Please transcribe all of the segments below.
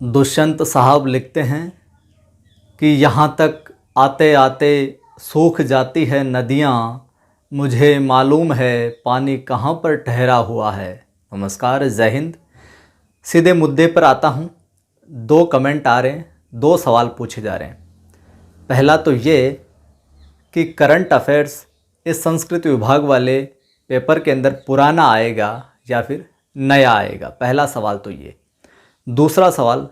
दुष्यंत साहब लिखते हैं कि यहाँ तक आते आते सूख जाती है नदियाँ, मुझे मालूम है पानी कहाँ पर ठहरा हुआ है। नमस्कार, जय हिंद। सीधे मुद्दे पर आता हूँ। 2 कमेंट आ रहे हैं, 2 सवाल पूछे जा रहे हैं। पहला तो ये कि करंट अफेयर्स इस संस्कृत विभाग वाले पेपर के अंदर पुराना आएगा या फिर नया आएगा। पहला सवाल तो ये। दूसरा सवाल,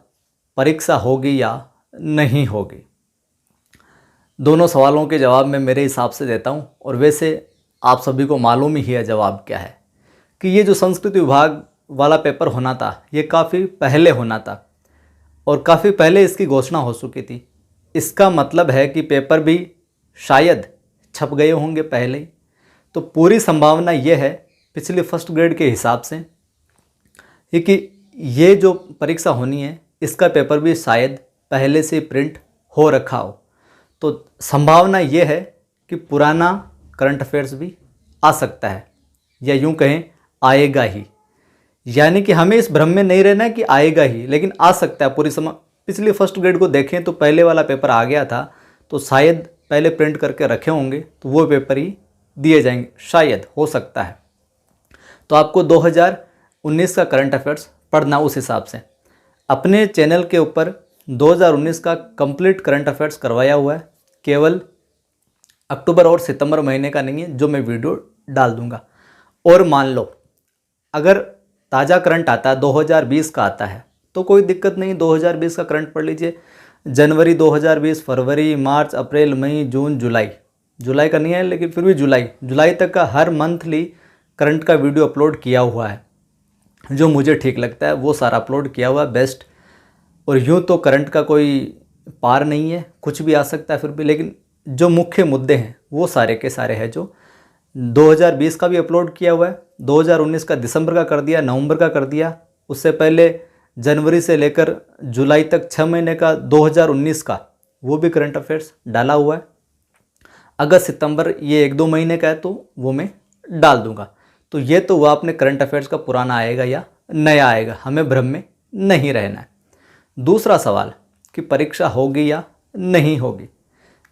परीक्षा होगी या नहीं होगी। दोनों सवालों के जवाब मैं मेरे हिसाब से देता हूँ, और वैसे आप सभी को मालूम ही है जवाब क्या है कि ये जो संस्कृत विभाग वाला पेपर होना था ये काफ़ी पहले होना था और काफ़ी पहले इसकी घोषणा हो चुकी थी। इसका मतलब है कि पेपर भी शायद छप गए होंगे पहले ही। तो पूरी संभावना ये है पिछले फर्स्ट ग्रेड के हिसाब से कि ये जो परीक्षा होनी है इसका पेपर भी शायद पहले से प्रिंट हो रखा हो। तो संभावना ये है कि पुराना करंट अफेयर्स भी आ सकता है, या यूँ कहें आएगा ही। यानी कि हमें इस भ्रम में नहीं रहना है कि आएगा ही, लेकिन आ सकता है पूरी समय। पिछले फर्स्ट ग्रेड को देखें तो पहले वाला पेपर आ गया था, तो शायद पहले प्रिंट करके रखे होंगे तो वो पेपर ही दिए जाएंगे, शायद, हो सकता है। तो आपको 2019 का करंट अफेयर्स पढ़ना उस हिसाब से। अपने चैनल के ऊपर 2019 का कंप्लीट करंट अफेयर्स करवाया हुआ है, केवल अक्टूबर और सितंबर महीने का नहीं है, जो मैं वीडियो डाल दूंगा। और मान लो अगर ताज़ा करंट आता है 2020 का आता है तो कोई दिक्कत नहीं, 2020 का करंट पढ़ लीजिए। जनवरी 2020, फरवरी, मार्च, अप्रैल, मई, जून, जुलाई का नहीं है लेकिन फिर भी जुलाई तक का हर मंथली करंट का वीडियो अपलोड किया हुआ है। जो मुझे ठीक लगता है वो सारा अपलोड किया हुआ है, बेस्ट। और यूँ तो करंट का कोई पार नहीं है, कुछ भी आ सकता है फिर भी, लेकिन जो मुख्य मुद्दे हैं वो सारे के सारे हैं। जो 2020 का भी अपलोड किया हुआ है, 2019 का दिसंबर का कर दिया, नवंबर का कर दिया, उससे पहले जनवरी से लेकर जुलाई तक 6 महीने का 2019 का वो भी करंट अफेयर्स डाला हुआ है। अगस्त सितंबर ये 1-2 महीने का है तो वो मैं डाल दूंगा। तो ये तो वह अपने करंट अफेयर्स का पुराना आएगा या नया आएगा, हमें भ्रम में नहीं रहना है। दूसरा सवाल कि परीक्षा होगी या नहीं होगी।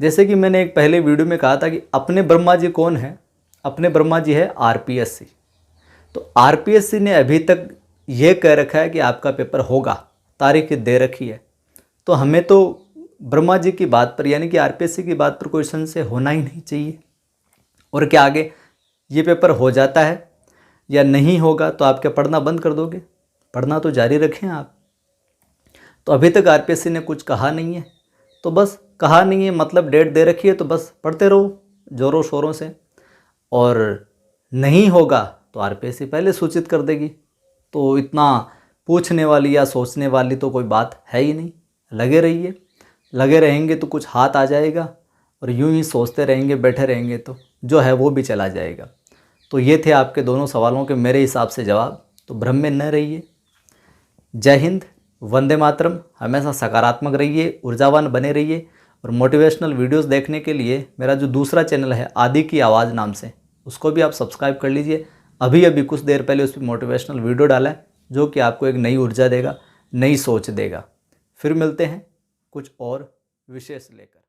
जैसे कि मैंने एक पहले वीडियो में कहा था कि अपने ब्रह्मा जी कौन है, अपने ब्रह्मा जी है आरपीएससी। तो आरपीएससी ने अभी तक ये कह रखा है कि आपका पेपर होगा, तारीख दे रखी है। तो हमें तो ब्रह्मा जी की बात पर यानी कि आरपीएससी की बात पर कोई संशय होना ही नहीं चाहिए। और क्या आगे ये पेपर हो जाता है या नहीं होगा तो आप क्या पढ़ना बंद कर दोगे? पढ़ना तो जारी रखें आप। तो अभी तक आरपीएससी ने कुछ कहा नहीं है, तो बस कहा नहीं है मतलब डेट दे रखी है तो बस पढ़ते रहो ज़ोरों शोरों से। और नहीं होगा तो आरपीएससी पहले सूचित कर देगी। तो इतना पूछने वाली या सोचने वाली तो कोई बात है ही नहीं। लगे रहिए, लगे रहेंगे तो कुछ हाथ आ जाएगा, और यूं ही सोचते रहेंगे, बैठे रहेंगे तो जो है वो भी चला जाएगा। तो ये थे आपके दोनों सवालों के मेरे हिसाब से जवाब। तो भ्रम में न रहिए। जय हिंद, वंदे मातरम। हमेशा सकारात्मक रहिए, ऊर्जावान बने रहिए। और मोटिवेशनल वीडियोस देखने के लिए मेरा जो दूसरा चैनल है आदि की आवाज़ नाम से, उसको भी आप सब्सक्राइब कर लीजिए। अभी कुछ देर पहले उस पर मोटिवेशनल वीडियो डाला है जो कि आपको एक नई ऊर्जा देगा, नई सोच देगा। फिर मिलते हैं कुछ और विशेष लेकर।